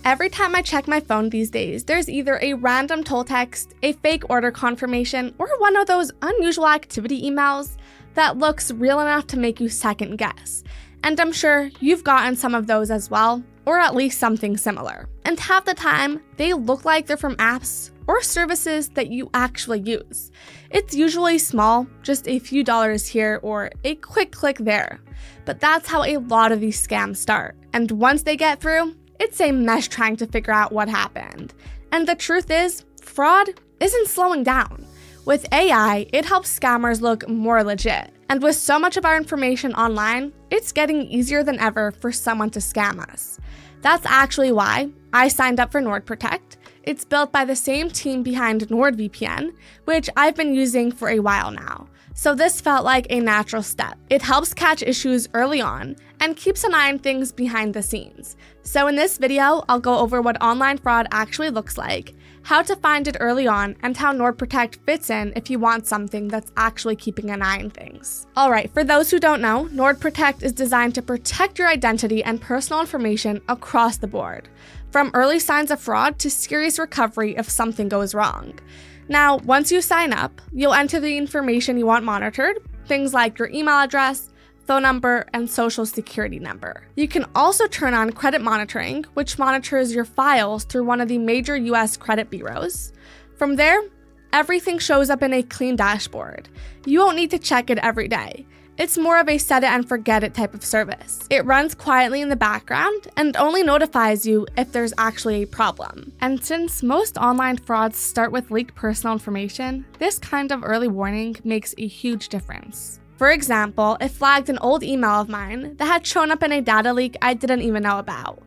Every time I check my phone these days, there's either a random toll text, a fake order confirmation, or one of those unusual activity emails that looks real enough to make you second guess. And I'm sure you've gotten some of those as well, or at least something similar. And half the time, they look like they're from apps or services that you actually use. It's usually small, just a few dollars here or a quick click there. But that's how a lot of these scams start. And once they get through, it's a mess trying to figure out what happened. And the truth is, fraud isn't slowing down. With AI, it helps scammers look more legit. And with so much of our information online, it's getting easier than ever for someone to scam us. That's actually why I signed up for NordProtect. It's built by the same team behind NordVPN, which I've been using for a while now. So this felt like a natural step. It helps catch issues early on and keeps an eye on things behind the scenes. So in this video, I'll go over what online fraud actually looks like, how to find it early on, and how NordProtect fits in if you want something that's actually keeping an eye on things. Alright, for those who don't know, NordProtect is designed to protect your identity and personal information across the board, from early signs of fraud to serious recovery if something goes wrong. Now, once you sign up, you'll enter the information you want monitored, things like your email address, phone number, and social security number. You can also turn on credit monitoring, which monitors your files through one of the major US credit bureaus. From there, everything shows up in a clean dashboard. You won't need to check it every day. It's more of a set it and forget it type of service. It runs quietly in the background and only notifies you if there's actually a problem. And since most online frauds start with leaked personal information, this kind of early warning makes a huge difference. For example, it flagged an old email of mine that had shown up in a data leak I didn't even know about.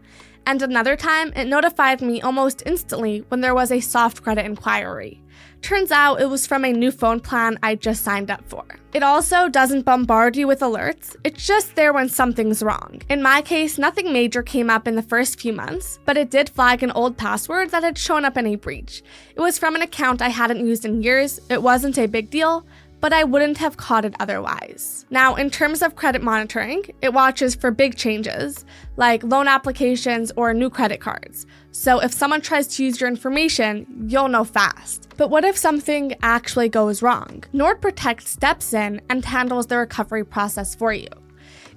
And another time, it notified me almost instantly when there was a soft credit inquiry. Turns out it was from a new phone plan I just signed up for. It also doesn't bombard you with alerts, it's just there when something's wrong. In my case, nothing major came up in the first few months, but it did flag an old password that had shown up in a breach. It was from an account I hadn't used in years, it wasn't a big deal, but I wouldn't have caught it otherwise. Now, in terms of credit monitoring, it watches for big changes, like loan applications or new credit cards. So if someone tries to use your information, you'll know fast. But what if something actually goes wrong? NordProtect steps in and handles the recovery process for you.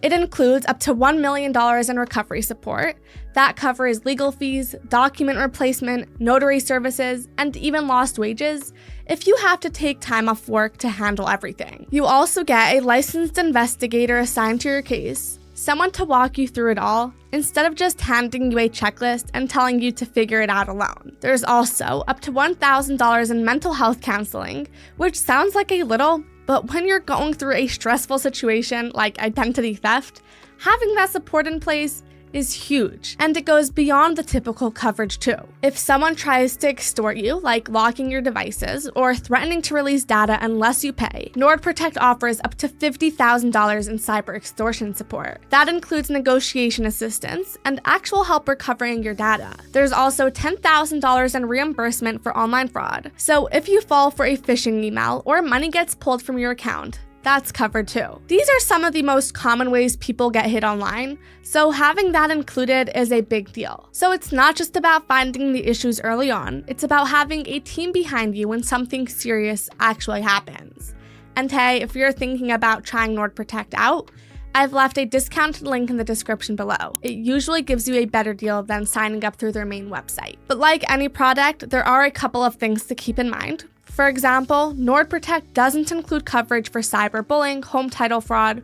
It includes up to $1 million in recovery support. That covers legal fees, document replacement, notary services, and even lost wages if you have to take time off work to handle everything. You also get a licensed investigator assigned to your case, someone to walk you through it all, instead of just handing you a checklist and telling you to figure it out alone. There's also up to $1,000 in mental health counseling, which sounds like a little, but when you're going through a stressful situation like identity theft, having that support in place is huge, and it goes beyond the typical coverage too. If someone tries to extort you, like locking your devices or threatening to release data unless you pay, NordProtect offers up to $50,000 in cyber extortion support. That includes negotiation assistance and actual help recovering your data. There's also $10,000 in reimbursement for online fraud. So if you fall for a phishing email or money gets pulled from your account, that's covered too. These are some of the most common ways people get hit online, so having that included is a big deal. So it's not just about finding the issues early on, it's about having a team behind you when something serious actually happens. And hey, if you're thinking about trying NordProtect out, I've left a discounted link in the description below. It usually gives you a better deal than signing up through their main website. But like any product, there are a couple of things to keep in mind. For example, NordProtect doesn't include coverage for cyberbullying, home title fraud,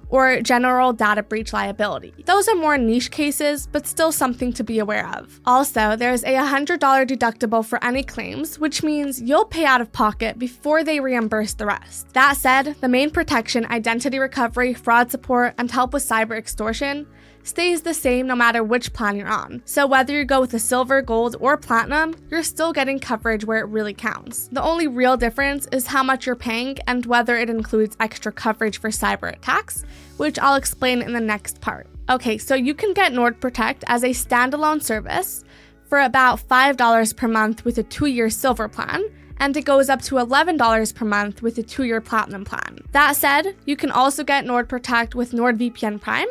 or general data breach liability. Those are more niche cases, but still something to be aware of. Also, there's a $100 deductible for any claims, which means you'll pay out of pocket before they reimburse the rest. That said, the main protection, identity recovery, fraud support, and help with cyber extortion stays the same no matter which plan you're on. So whether you go with the silver, gold, or platinum, you're still getting coverage where it really counts. The only real difference is how much you're paying and whether it includes extra coverage for cyber attacks, which I'll explain in the next part. Okay, so you can get NordProtect as a standalone service for about $5 per month with a 2-year silver plan, and it goes up to $11 per month with a 2-year platinum plan. That said, you can also get NordProtect with NordVPN Prime,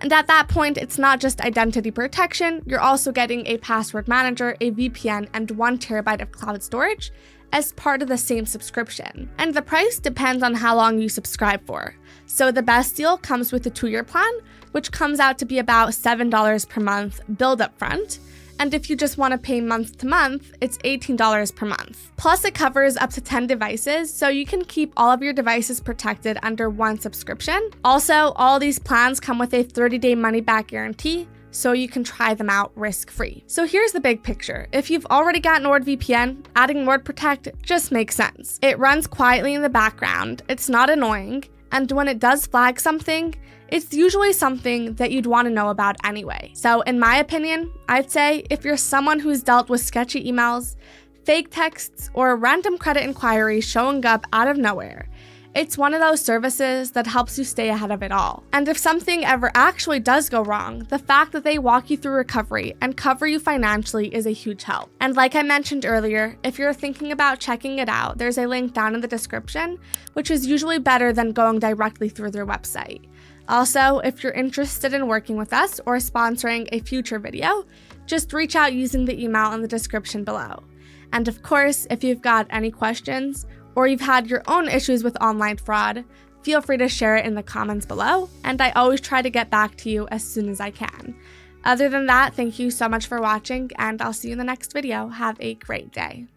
And at that point, it's not just identity protection, you're also getting a password manager, a VPN, and 1 terabyte of cloud storage as part of the same subscription. And the price depends on how long you subscribe for. So the best deal comes with the 2-year plan, which comes out to be about $7 per month billed up front. And if you just want to pay month to month, it's $18 per month. Plus, it covers up to 10 devices, so you can keep all of your devices protected under 1 subscription. Also, all these plans come with a 30-day money-back guarantee, so you can try them out risk-free. So here's the big picture. If you've already got NordVPN, adding NordProtect just makes sense. It runs quietly in the background, it's not annoying, and when it does flag something, it's usually something that you'd want to know about anyway. So in my opinion, I'd say if you're someone who's dealt with sketchy emails, fake texts, or random credit inquiries showing up out of nowhere, it's one of those services that helps you stay ahead of it all. And if something ever actually does go wrong, the fact that they walk you through recovery and cover you financially is a huge help. And like I mentioned earlier, if you're thinking about checking it out, there's a link down in the description, which is usually better than going directly through their website. Also, if you're interested in working with us or sponsoring a future video, just reach out using the email in the description below. And of course, if you've got any questions or you've had your own issues with online fraud, feel free to share it in the comments below, and I always try to get back to you as soon as I can. Other than that, thank you so much for watching, and I'll see you in the next video. Have a great day.